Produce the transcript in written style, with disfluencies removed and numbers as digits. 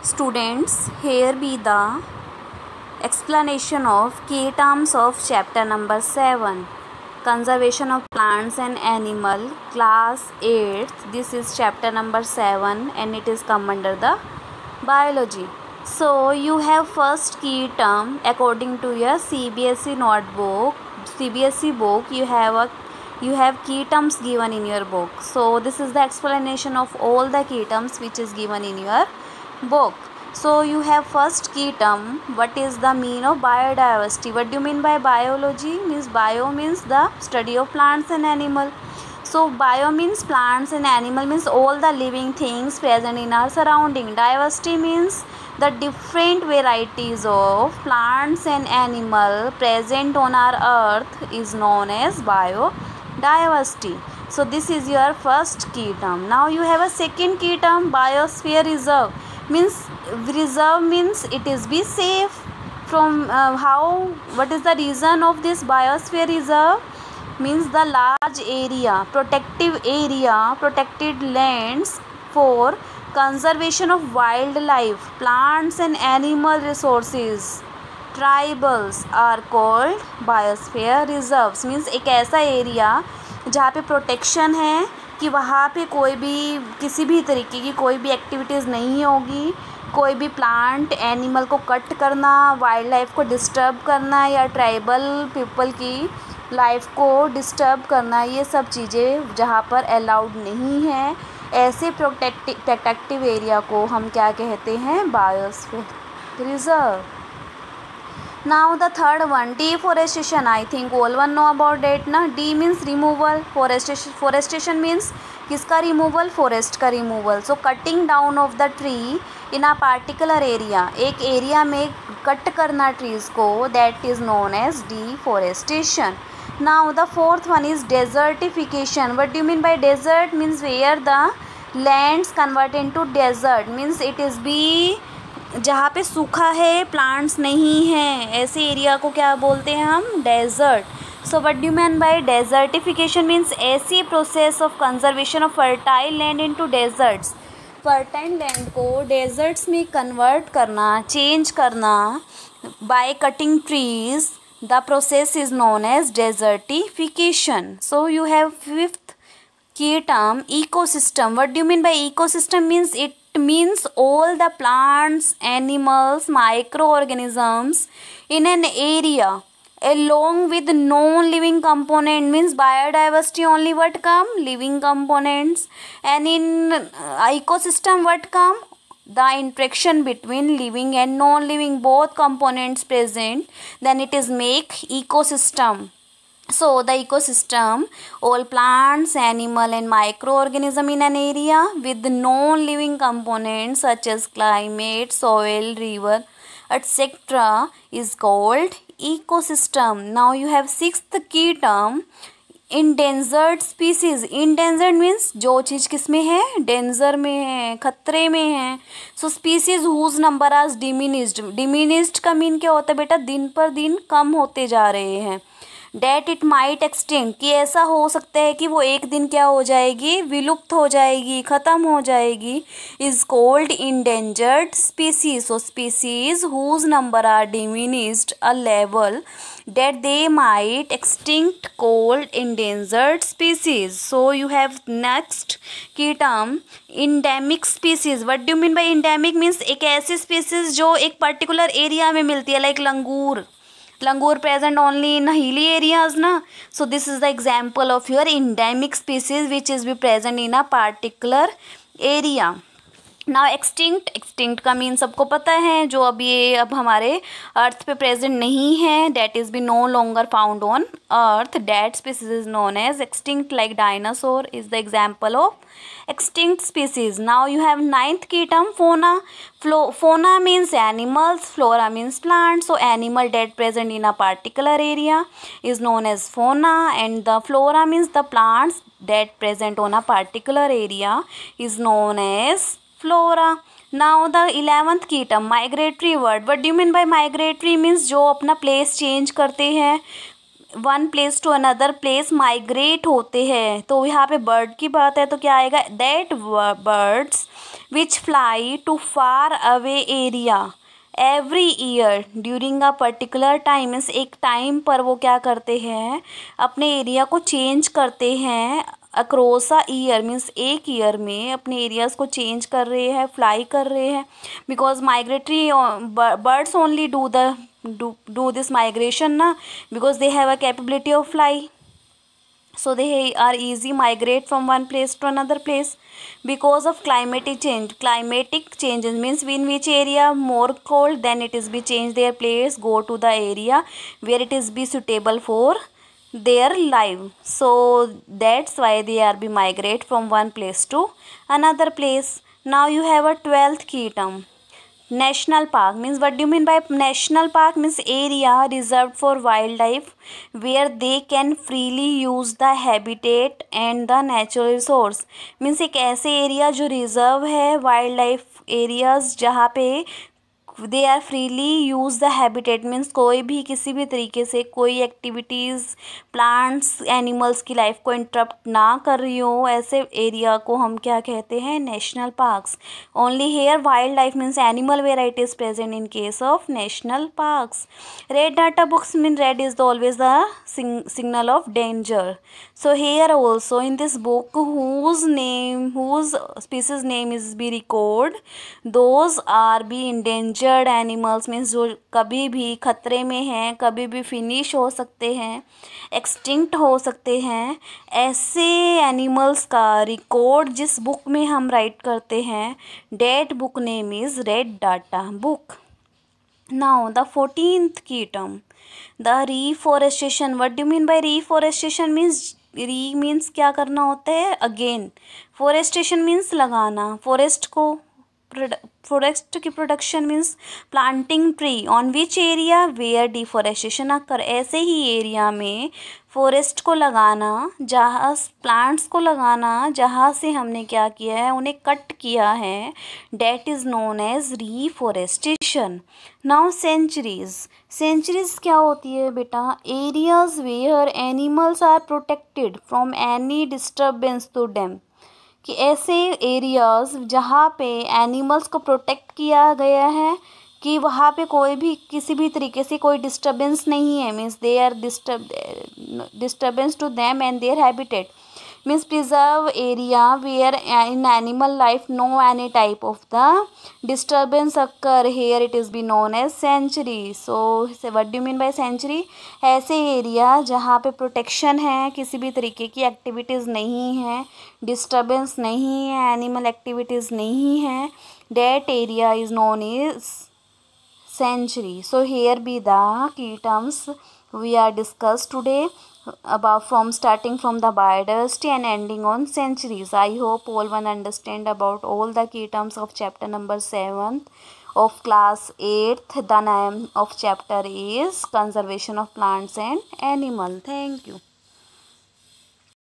Students, here be the explanation of key terms of chapter number 7, Conservation of Plants and Animal, class 8th. This is chapter number 7 and it is come under the biology. So you have first key term according to your CBSE notebook, CBSE book. You have key terms given in your book. So this is the explanation of all the key terms which is given in your book. So you have first key term. What is the meaning of biodiversity? What do you mean by biology? Means bio means the study of plants and animal. So bio means plants and animal means all the living things present in our surrounding. Diversity means the different varieties of plants and animal present on our earth is known as biodiversity. So this is your first key term. Now you have a second key term, biosphere reserve. Means reserve means it is be safe from what is the reason of this biosphere reserve? Means the large area, protected lands for conservation of wildlife, plants and animal resources. Tribals are called biosphere reserves. Means एक ऐसा area जहाँ पे protection है कि वहाँ पे कोई भी किसी भी तरीके की कोई भी एक्टिविटीज़ नहीं होगी, कोई भी प्लांट एनिमल को कट करना, वाइल्ड लाइफ को डिस्टर्ब करना या ट्राइबल पीपल की लाइफ को डिस्टर्ब करना, ये सब चीज़ें जहाँ पर अलाउड नहीं है, ऐसे प्रोटेक्टिव एरिया को हम क्या कहते हैं? Biosphere reserve. Now the third one, deforestation. I think all one know about that ना. D means removal. Forestation means किसका removal? Forest का removal. So cutting down of the tree in a particular area. एक area में cut करना trees को, that is known as deforestation. Now the fourth one is desertification. What do you mean by desert? Means where the lands convert into desert. Means it is be जहाँ पे सूखा है, plants नहीं हैं, ऐसे area को क्या बोलते हैं हम? Desert. So what do you mean by desertification? Means ऐसी process of conservation of fertile land into deserts. Fertile land को डेजर्ट्स में कन्वर्ट करना, चेंज करना by cutting trees. The process is known as desertification. So you have fifth key term, ecosystem. What do you mean by ecosystem? Means it means all the plants, animals, microorganisms in an area along with non-living component. Means biodiversity only what come? Living components. And in ecosystem what come? The interaction between living and non-living both components present, then it is make ecosystem. So the ecosystem, all plants, animal and microorganism in an area with non-living components such as climate, soil, river, etc. is called ecosystem. Now you have sixth key term, endangered species. Endangered means जो चीज़ किस में है? Danger में है, खतरे में है. So species whose number is diminished. Diminished का मीन क्या होता है बेटा? दिन पर दिन कम होते जा रहे हैं. डेट इट माइट एक्सटिंक्ट, कि ऐसा हो सकता है कि वो एक दिन क्या हो जाएगी? विलुप्त हो जाएगी, ख़त्म हो जाएगी. Is called endangered species. So species whose number are diminished a level that they might extinct called endangered species. So you have next key term, endemic species. What do mean by endemic? Means एक ऐसी species जो एक particular area में मिलती है, like langur present only in hilly areas na. So this is the example of your endemic species which is be present in a particular area. Now extinct का mean सबको पता है, जो अब हमारे अर्थ पे प्रेजेंट नहीं है, that is be no longer found on earth. That species is known as extinct, like dinosaur is the example of extinct species. Now you have ninth key term, fauna. Fauna means animals, flora means plants. So animal that present in a particular area is known as fauna, and the flora means the plants that present on a particular area is known as flora. Now the 11th key term, migratory bird. What do you mean by migratory? Means जो अपना place change करते हैं, one place to another place migrate होते हैं। तो यहाँ पे bird की बात है तो क्या आएगा, that birds which fly to far away area every year during a particular time, means एक टाइम पर वो क्या करते हैं, अपने एरिया को चेंज करते हैं अक्रॉस अ ईयर, मीन्स एक ईयर में अपने एरियाज़ को चेंज कर रहे हैं, फ्लाई कर रहे हैं। Because migratory birds only do this migration na, because they have a capability of fly, so they are easy migrate from one place to another place. Because of climatic changes means in which area more cold, then it is be change their place, go to the area where it is be suitable for their life. So that's why they are be migrate from one place to another place. Now you have a 12th key term, national park. Means what do you mean by national park? Means area reserved for wildlife where they can freely use the habitat and the natural resource. Means एक ऐसे area जो reserve है wild life areas जहाँ पे they are freely use the habitat, means कोई भी किसी भी तरीके से कोई एक्टिविटीज़ प्लांट्स एनिमल्स की लाइफ को इंटरप्ट ना कर रही हो, ऐसे एरिया को हम क्या कहते हैं, national parks. Only here wild life means animal varieties present in case of national parks. Red data books mean red is always the signal of danger. So here also in this book whose species name is be record, those are be endangered animals means जो कभी भी खतरे में हैं, कभी भी finish हो सकते हैं, एक्सटिंक्ट हो सकते हैं, ऐसे एनिमल्स का रिकॉर्ड जिस बुक में हम राइट करते हैं, date book name is red data book. Now the 14th key term, the reforestation. What do you mean by reforestation? means क्या करना होता है, अगेन forestation means लगाना, फॉरेस्ट की production means planting tree on which area where deforestation occur, ऐसे ही area में forest को लगाना, जहाँ प्लांट्स को लगाना जहाँ से हमने क्या किया है, उन्हें कट किया है, that is known as reforestation. Now sanctuaries क्या होती है बेटा, areas where animals are protected from any disturbance to them, कि ऐसे एरियाज़ जहाँ पे एनिमल्स को प्रोटेक्ट किया गया है कि वहाँ पे कोई भी किसी भी तरीके से कोई डिस्टर्बेंस नहीं है, means they are disturbance to them and their habitat, means preserve area where in animal life no any type of the disturbance occur, here it is be known as sanctuary. So what do you mean by sanctuary? ऐसे area जहाँ पे protection है, किसी भी तरीके की activities नहीं है, डिस्टर्बेंस नहीं है, एनिमल एक्टिविटीज़ नहीं है, that area is known as sanctuary. So here be the key terms we are discussed today about from starting from the biodiversity and ending on centuries. I hope all one understand about all the key terms of chapter number 7 of class 8th. The name of chapter is conservation of plants and animal. Thank you.